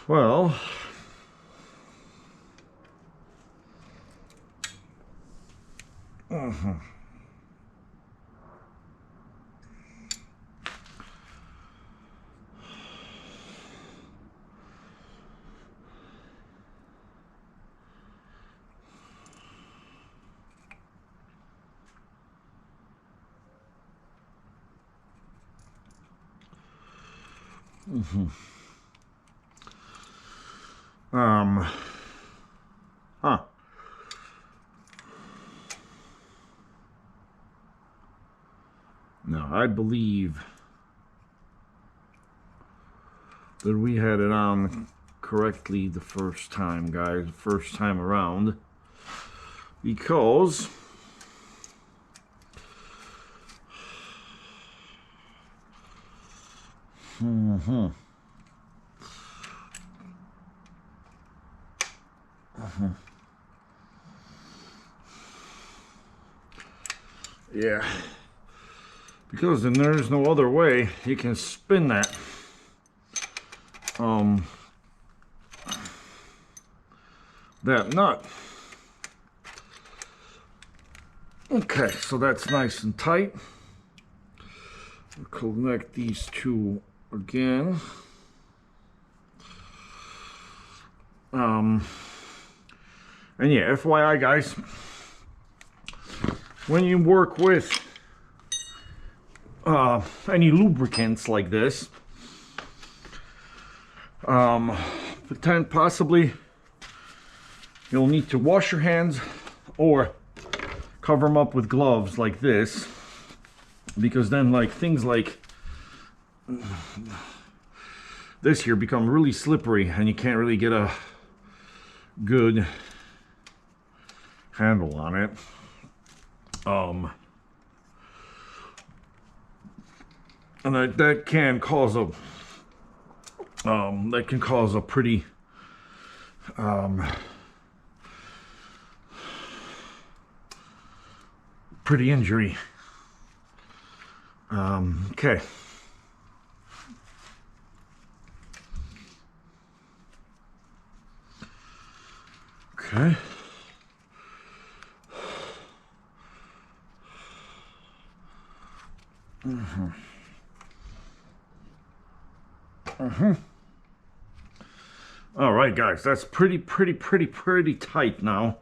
Well, huh. Now, I believe that we had it on correctly the first time, guys, first time around, because yeah, because then there's no other way you can spin that that nut. Okay, so that's nice and tight. We'll connect these two again. And yeah, FYI guys, when you work with any lubricants like this, possibly you'll need to wash your hands or cover them up with gloves like this, because then like things like this here become really slippery and you can't really get a good handle on it. And that can cause a pretty pretty injury. Okay. Okay. All right, guys, that's pretty tight now.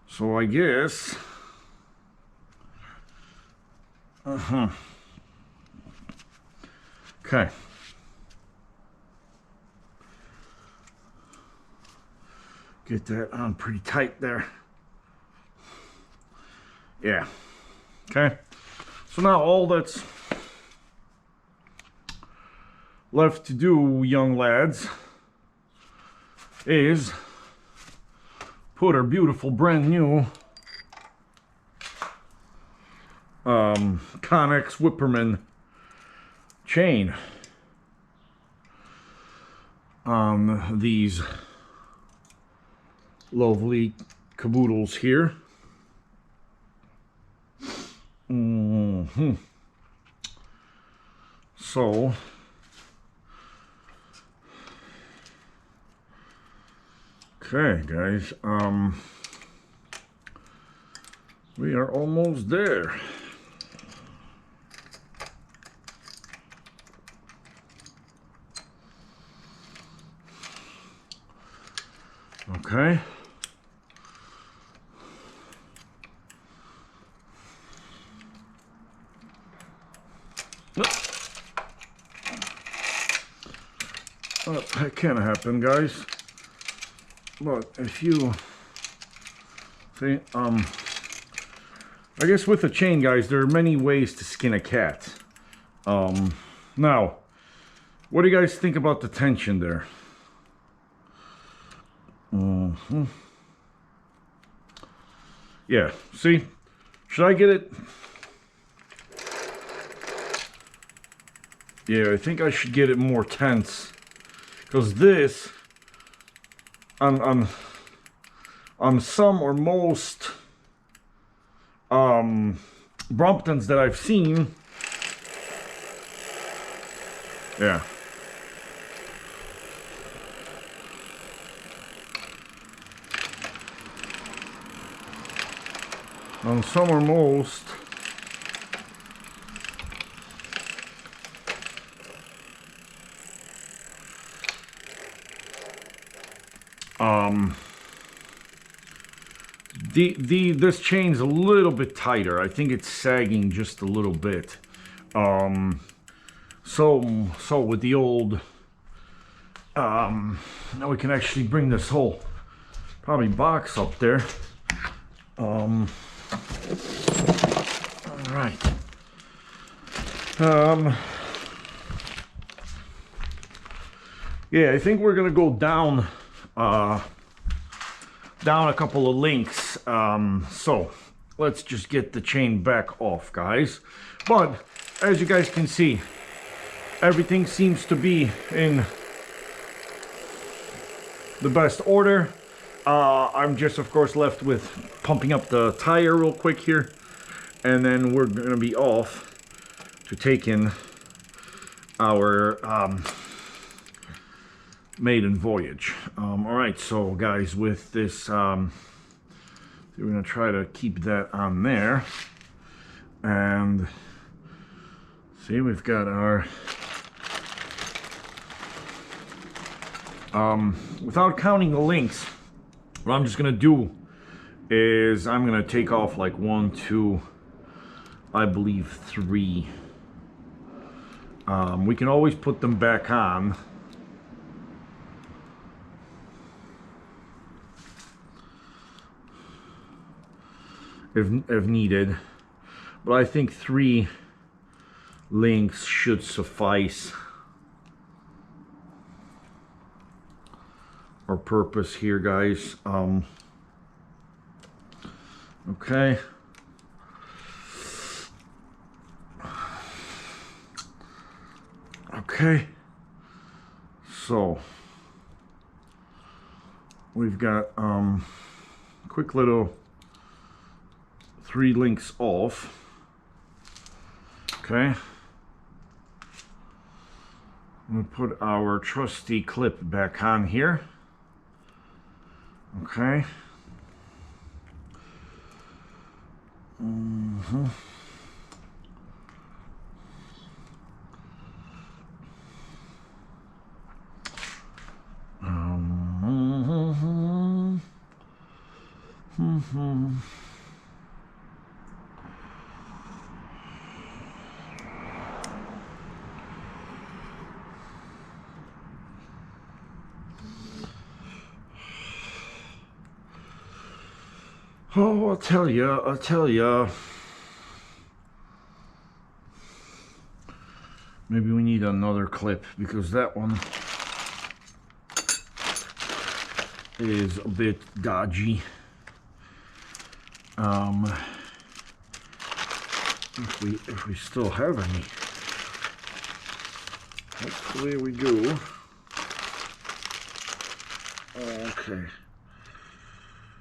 So I guess okay. Get that on pretty tight there. Yeah. Okay. So now all that's left to do, young lads, is put our beautiful brand new Connex Wipperman chain on these lovely caboodles here. So okay, guys, we are almost there. Okay. That can happen, guys. But if you see, I guess with a chain, guys, there are many ways to skin a cat. Now, what do you guys think about the tension there? Yeah, see, should I get it? Yeah, I think I should get it more tense, because this on on some or most Bromptons that I've seen. Yeah. On some or most this chain's a little bit tighter. I think it's sagging just a little bit. So with the old now we can actually bring this whole probably box up there. All right. Yeah, I think we're gonna go down a couple of links. So let's just get the chain back off, guys. But as you guys can see, everything seems to be in the best order. I'm just, of course, left with pumping up the tire real quick here, and then we're gonna be off to take in our maiden voyage. All right, so guys, with this, we're gonna try to keep that on there, and see, we've got our without counting the links, what I'm just gonna do is I'm gonna take off like 1, 2, I believe 3. We can always put them back on. If needed, but I think 3 links should suffice our purpose here, guys. Okay. Okay. So we've got quick little 3 links off. Okay. I'm gonna put our trusty clip back on here. Okay. Oh, I'll tell ya. Maybe we need another clip because that one is a bit dodgy. If we still have any. Hopefully we do. Okay.